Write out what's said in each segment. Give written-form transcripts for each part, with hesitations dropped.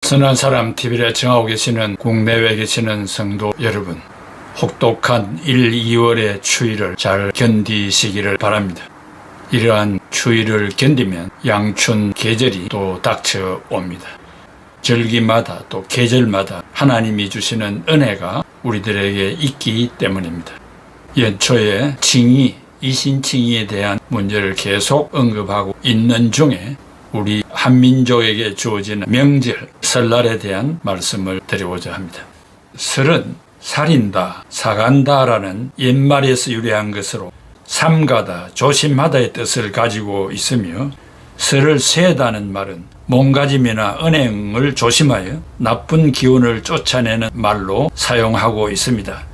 선한 사람 TV를 청하고 계시는 국내외에 계시는 성도 여러분, 혹독한 1, 2월의 추위를 잘 견디시기를 바랍니다. 이러한 추위를 견디면 양춘 계절이 또 닥쳐옵니다. 절기마다 또 계절마다 하나님이 주시는 은혜가 우리들에게 있기 때문입니다. 연초에 칭의, 이신칭의에 대한 문제를 계속 언급하고 있는 중에 우리 한민족에게 주어지는 명절, 설날에 대한 말씀을 드리고자 합니다. 설은 살인다, 사간다라는 옛말에서 유래한 것으로 삼가다, 조심하다의 뜻을 가지고 있으며, 설을 쇠다는 말은 몸가짐이나 은행을 조심하여 나쁜 기운을 쫓아내는 말로 사용하고 있습니다.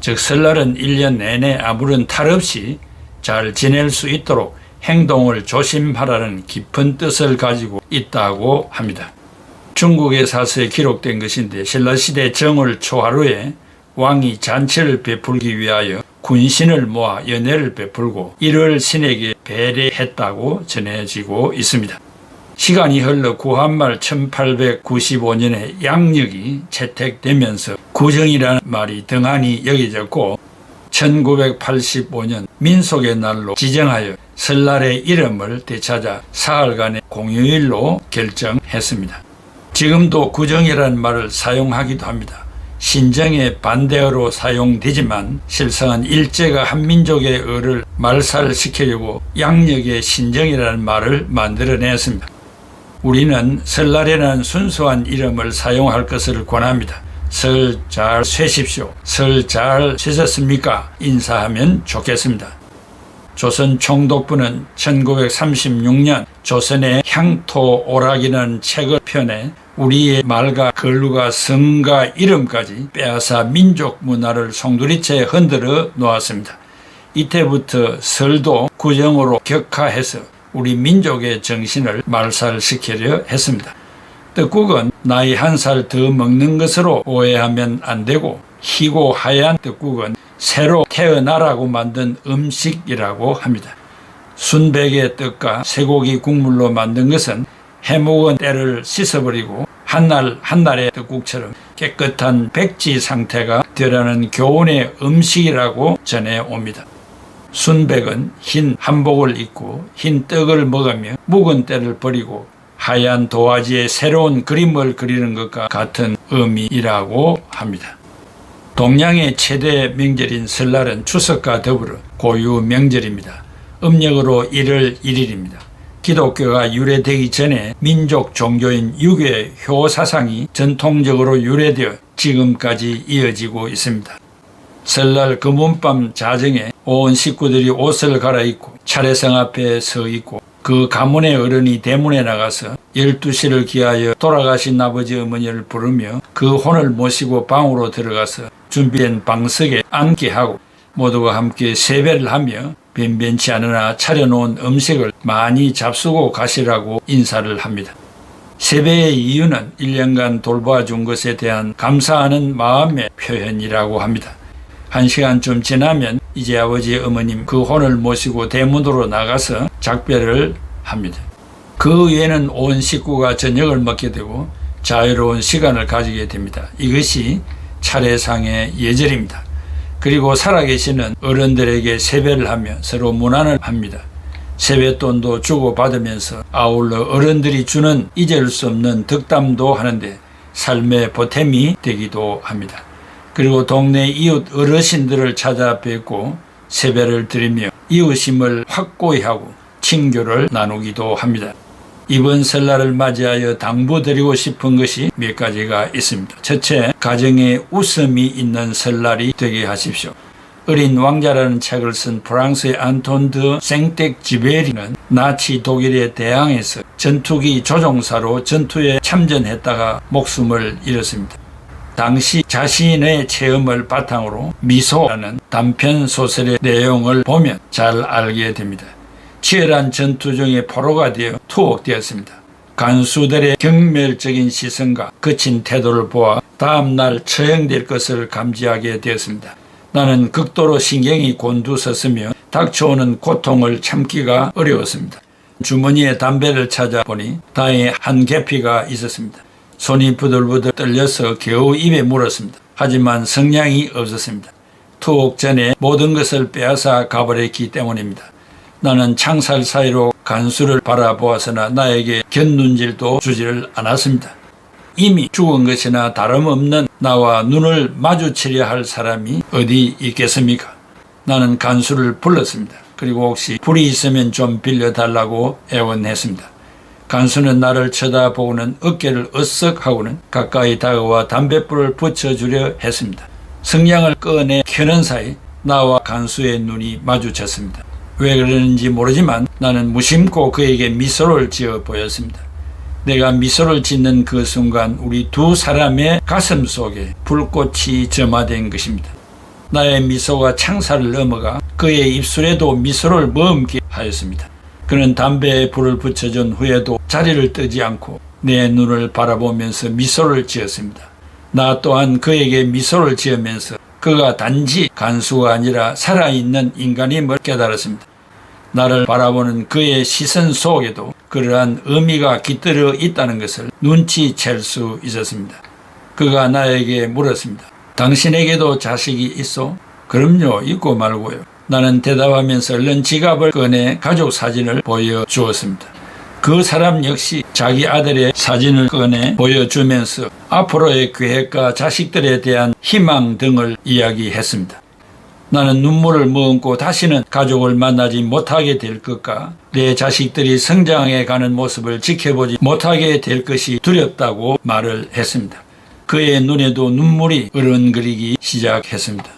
즉 설날은 1년 내내 아무런 탈 없이 잘 지낼 수 있도록 행동을 조심하라는 깊은 뜻을 가지고 있다고 합니다. 중국의 사서에 기록된 것인데, 신라시대 정월 초하루에 왕이 잔치를 베풀기 위하여 군신을 모아 연회를 베풀고 이를 신에게 배례했다고 전해지고 있습니다. 시간이 흘러 구한말 1895년에 양력이 채택되면서 구정이라는 말이 등한히 여겨졌고, 1985년 민속의 날로 지정하여 설날의 이름을 되찾아 사흘간의 공휴일로 결정했습니다. 지금도 구정이라는 말을 사용하기도 합니다. 신정의 반대어로 사용되지만 실상은 일제가 한민족의 어를 말살시키려고 양력의 신정이라는 말을 만들어냈습니다. 우리는 설날에는 순수한 이름을 사용할 것을 권합니다. 설 잘 쇠십시오. 설 잘 쇠셨습니까? 인사하면 좋겠습니다. 조선 총독부는 1936년 조선의 향토 오락이라는 책을 펴내 우리의 말과 글과 성과 이름까지 빼앗아 민족 문화를 송두리째 흔들어 놓았습니다. 이때부터 설도 구정으로 격하해서 우리 민족의 정신을 말살시키려 했습니다. 떡국은 나이 1살 더 먹는 것으로 오해하면 안 되고, 희고 하얀 떡국은 새로 태어나라고 만든 음식이라고 합니다. 순백의 떡과 쇠고기 국물로 만든 것은 해묵은 때를 씻어버리고 한날 한날의 떡국처럼 깨끗한 백지 상태가 되라는 교훈의 음식이라고 전해옵니다. 순백은 흰 한복을 입고 흰 떡을 먹으며 묵은 때를 버리고 하얀 도화지에 새로운 그림을 그리는 것과 같은 의미이라고 합니다. 동양의 최대 명절인 설날은 추석과 더불어 고유 명절입니다. 음력으로 1월 1일입니다. 기독교가 유래되기 전에 민족 종교인 유교의 효사상이 전통적으로 유래되어 지금까지 이어지고 있습니다. 설날 금운밤 자정에 온 식구들이 옷을 갈아입고 차례상 앞에 서 있고, 그 가문의 어른이 대문에 나가서 12시를 기하여 돌아가신 아버지 어머니를 부르며 그 혼을 모시고 방으로 들어가서 준비된 방석에 앉게 하고, 모두가 함께 세배를 하며 변변치 않으나 차려놓은 음식을 많이 잡수고 가시라고 인사를 합니다. 세배의 이유는 1년간 돌봐준 것에 대한 감사하는 마음의 표현이라고 합니다. 1시간쯤 지나면 이제 아버지 어머님 그 혼을 모시고 대문으로 나가서 작별을 합니다. 그 후에는 온 식구가 저녁을 먹게 되고 자유로운 시간을 가지게 됩니다. 이것이 차례상의 예절입니다. 그리고 살아계시는 어른들에게 세배를 하며 서로 문안을 합니다. 세뱃돈도 주고받으면서 아울러 어른들이 주는 잊을 수 없는 덕담도 하는데 삶의 보탬이 되기도 합니다. 그리고 동네 이웃 어르신들을 찾아뵙고 세배를 드리며 이웃심을 확고히 하고 친교를 나누기도 합니다. 이번 설날을 맞이하여 당부드리고 싶은 것이 몇 가지가 있습니다. 첫째, 가정에 웃음이 있는 설날이 되게 하십시오. 어린 왕자라는 책을 쓴 프랑스의 안톤 드 생텍쥐베리는 나치 독일에 대항해서 전투기 조종사로 전투에 참전했다가 목숨을 잃었습니다. 당시 자신의 체험을 바탕으로 미소라는 단편 소설의 내용을 보면 잘 알게 됩니다. 치열한 전투 중에 포로가 되어 투옥되었습니다. 간수들의 경멸적인 시선과 거친 태도를 보아 다음날 처형될 것을 감지하게 되었습니다. 나는 극도로 신경이 곤두섰으며 닥쳐오는 고통을 참기가 어려웠습니다. 주머니에 담배를 찾아보니 다행히 한 계피가 있었습니다. 손이 부들부들 떨려서 겨우 입에 물었습니다. 하지만 성량이 없었습니다. 투옥 전에 모든 것을 빼앗아 가버렸기 때문입니다. 나는 창살 사이로 간수를 바라보았으나 나에게 곁눈질도 주지를 않았습니다. 이미 죽은 것이나 다름없는 나와 눈을 마주치려 할 사람이 어디 있겠습니까? 나는 간수를 불렀습니다. 그리고 혹시 불이 있으면 좀 빌려달라고 애원했습니다. 간수는 나를 쳐다보고는 어깨를 으쓱하고는 가까이 다가와 담뱃불을 붙여주려 했습니다. 성냥을 꺼내 켜는 사이 나와 간수의 눈이 마주쳤습니다. 왜 그러는지 모르지만 나는 무심코 그에게 미소를 지어 보였습니다. 내가 미소를 짓는 그 순간 우리 두 사람의 가슴 속에 불꽃이 점화된 것입니다. 나의 미소가 창살을 넘어가 그의 입술에도 미소를 머금게 하였습니다. 그는 담배에 불을 붙여준 후에도 자리를 뜨지 않고 내 눈을 바라보면서 미소를 지었습니다. 나 또한 그에게 미소를 지으면서 그가 단지 간수가 아니라 살아있는 인간임을 깨달았습니다. 나를 바라보는 그의 시선 속에도 그러한 의미가 깃들어 있다는 것을 눈치챌 수 있었습니다. 그가 나에게 물었습니다. 당신에게도 자식이 있어? 그럼요, 있고 말고요. 나는 대답하면서 얼른 지갑을 꺼내 가족 사진을 보여주었습니다. 그 사람 역시 자기 아들의 사진을 꺼내 보여주면서 앞으로의 계획과 자식들에 대한 희망 등을 이야기했습니다. 나는 눈물을 머금고 다시는 가족을 만나지 못하게 될 것과 내 자식들이 성장해가는 모습을 지켜보지 못하게 될 것이 두렵다고 말을 했습니다. 그의 눈에도 눈물이 으른거리기 시작했습니다.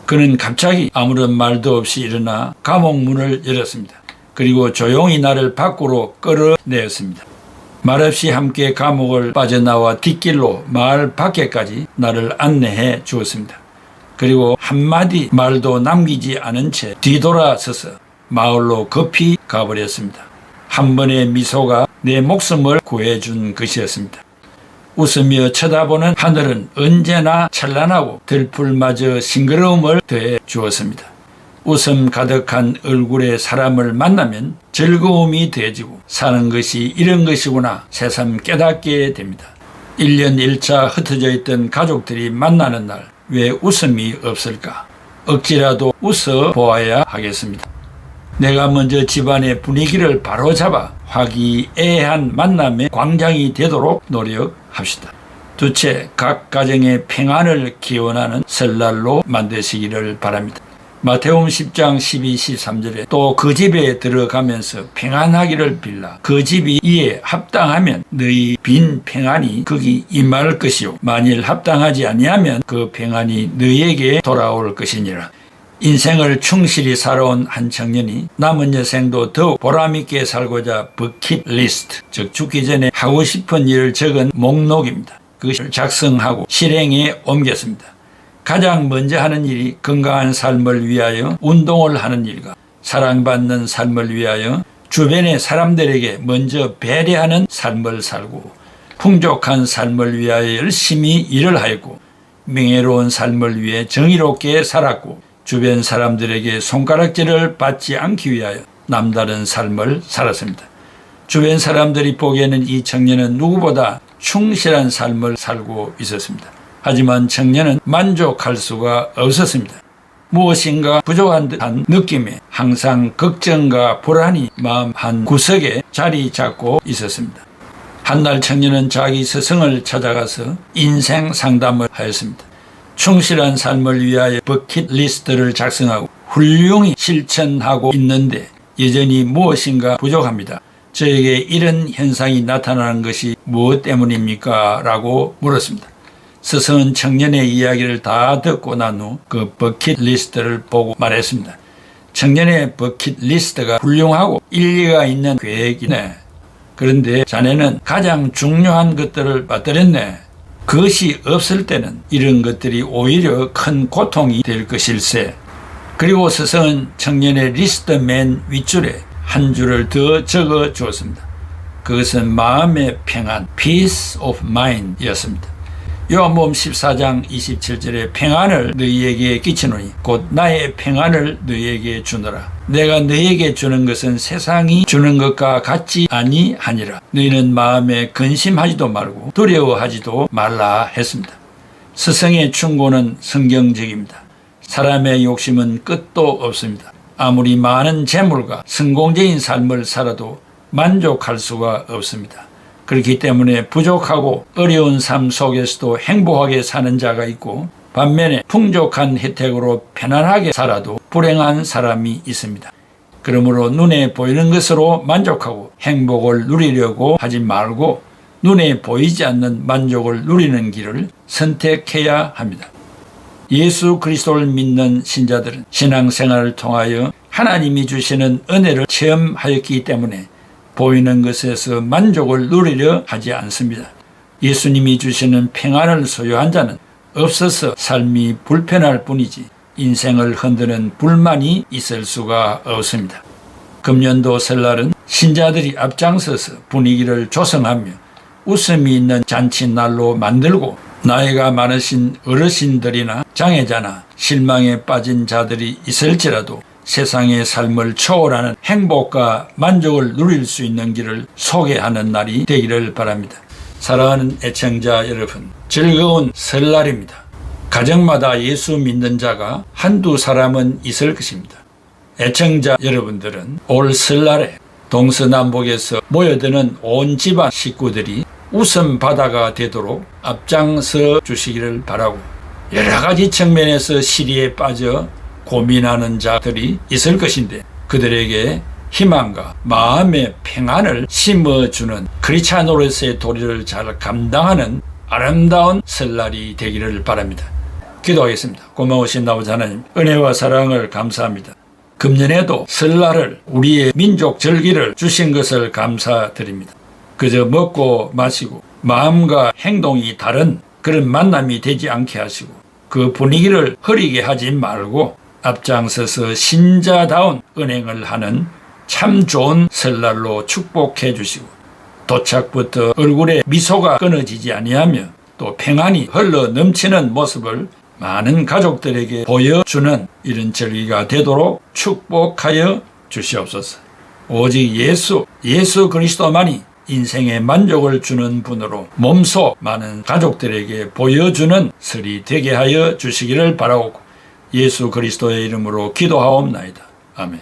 그는 갑자기 아무런 말도 없이 일어나 감옥 문을 열었습니다. 그리고 조용히 나를 밖으로 끌어내었습니다. 말없이 함께 감옥을 빠져나와 뒷길로 마을 밖에까지 나를 안내해 주었습니다. 그리고 한마디 말도 남기지 않은 채 뒤돌아서서 마을로 급히 가버렸습니다. 한 번의 미소가 내 목숨을 구해준 것이었습니다. 웃으며 쳐다보는 하늘은 언제나 찬란하고 들풀마저 싱그러움을 더해 주었습니다. 웃음 가득한 얼굴의 사람을 만나면 즐거움이 더해지고 사는 것이 이런 것이구나 새삼 깨닫게 됩니다. 1년 1차 흩어져 있던 가족들이 만나는 날 왜 웃음이 없을까? 억지라도 웃어 보아야 하겠습니다. 내가 먼저 집안의 분위기를 바로잡아 화기애애한 만남의 광장이 되도록 노력합시다. 둘째, 각 가정의 평안을 기원하는 설날로 만드시기를 바랍니다. 마태복음 10장 12, 13절에 또 그 집에 들어가면서 평안하기를 빌라. 그 집이 이에 합당하면 너희 빈 평안이 거기 임할 것이요 만일 합당하지 아니하면 그 평안이 너희에게 돌아올 것이니라. 인생을 충실히 살아온 한 청년이 남은 여생도 더욱 보람있게 살고자 버킷리스트, 즉 죽기 전에 하고 싶은 일을 적은 목록입니다. 그것을 작성하고 실행에 옮겼습니다. 가장 먼저 하는 일이 건강한 삶을 위하여 운동을 하는 일과 사랑받는 삶을 위하여 주변의 사람들에게 먼저 배려하는 삶을 살고 풍족한 삶을 위하여 열심히 일을 하였고 명예로운 삶을 위해 정의롭게 살았고 주변 사람들에게 손가락질을 받지 않기 위하여 남다른 삶을 살았습니다. 주변 사람들이 보기에는 이 청년은 누구보다 충실한 삶을 살고 있었습니다. 하지만 청년은 만족할 수가 없었습니다. 무엇인가 부족한 듯한 느낌에 항상 걱정과 불안이 마음 한 구석에 자리 잡고 있었습니다. 한날 청년은 자기 스승을 찾아가서 인생 상담을 하였습니다. 충실한 삶을 위하여 버킷리스트를 작성하고 훌륭히 실천하고 있는데 여전히 무엇인가 부족합니다. 저에게 이런 현상이 나타나는 것이 무엇 때문입니까? 라고 물었습니다. 스승은 청년의 이야기를 다 듣고 난 후 그 버킷리스트를 보고 말했습니다. 청년의 버킷리스트가 훌륭하고 일리가 있는 계획이네. 그런데 자네는 가장 중요한 것들을 빠뜨렸네. 그것이 없을 때는 이런 것들이 오히려 큰 고통이 될 것일세. 그리고 스승은 청년의 리스트 맨 윗줄에 한 줄을 더 적어 주었습니다. 그것은 마음의 평안, peace of mind 이었습니다. 요한복음 14장 27절에 평안을 너희에게 끼치노니 곧 나의 평안을 너희에게 주노라. 내가 너희에게 주는 것은 세상이 주는 것과 같지 아니하니라. 너희는 마음에 근심하지도 말고 두려워하지도 말라 했습니다. 스승의 충고는 성경적입니다. 사람의 욕심은 끝도 없습니다. 아무리 많은 재물과 성공적인 삶을 살아도 만족할 수가 없습니다. 그렇기 때문에 부족하고 어려운 삶 속에서도 행복하게 사는 자가 있고, 반면에 풍족한 혜택으로 편안하게 살아도 불행한 사람이 있습니다. 그러므로 눈에 보이는 것으로 만족하고 행복을 누리려고 하지 말고 눈에 보이지 않는 만족을 누리는 길을 선택해야 합니다. 예수 그리스도를 믿는 신자들은 신앙생활을 통하여 하나님이 주시는 은혜를 체험하였기 때문에 보이는 것에서 만족을 누리려 하지 않습니다. 예수님이 주시는 평안을 소유한 자는 없어서 삶이 불편할 뿐이지 인생을 흔드는 불만이 있을 수가 없습니다. 금년도 설날은 신자들이 앞장서서 분위기를 조성하며 웃음이 있는 잔칫날로 만들고, 나이가 많으신 어르신들이나 장애자나 실망에 빠진 자들이 있을지라도 세상의 삶을 초월하는 행복과 만족을 누릴 수 있는 길을 소개하는 날이 되기를 바랍니다. 사랑하는 애청자 여러분, 즐거운 설날입니다. 가정마다 예수 믿는 자가 한두 사람은 있을 것입니다. 애청자 여러분들은 올 설날에 동서남북에서 모여드는 온 집안 식구들이 웃음 바다가 되도록 앞장서 주시기를 바라고, 여러 가지 측면에서 시리에 빠져 고민하는 자들이 있을 것인데 그들에게 희망과 마음의 평안을 심어주는 크리스찬으로서의 도리를 잘 감당하는 아름다운 설날이 되기를 바랍니다. 기도하겠습니다. 고마우신 아버지 하나님, 은혜와 사랑을 감사합니다. 금년에도 설날을, 우리의 민족 절기를 주신 것을 감사드립니다. 그저 먹고 마시고 마음과 행동이 다른 그런 만남이 되지 않게 하시고, 그 분위기를 흐리게 하지 말고 앞장서서 신자다운 은행을 하는 참 좋은 설날로 축복해 주시고, 도착부터 얼굴에 미소가 끊어지지 아니하며 또 평안이 흘러 넘치는 모습을 많은 가족들에게 보여주는 이런 절기가 되도록 축복하여 주시옵소서. 오직 예수 그리스도만이 인생의 만족을 주는 분으로 몸소 많은 가족들에게 보여주는 설이 되게 하여 주시기를 바라옵고, 예수 그리스도의 이름으로 기도하옵나이다. 아멘.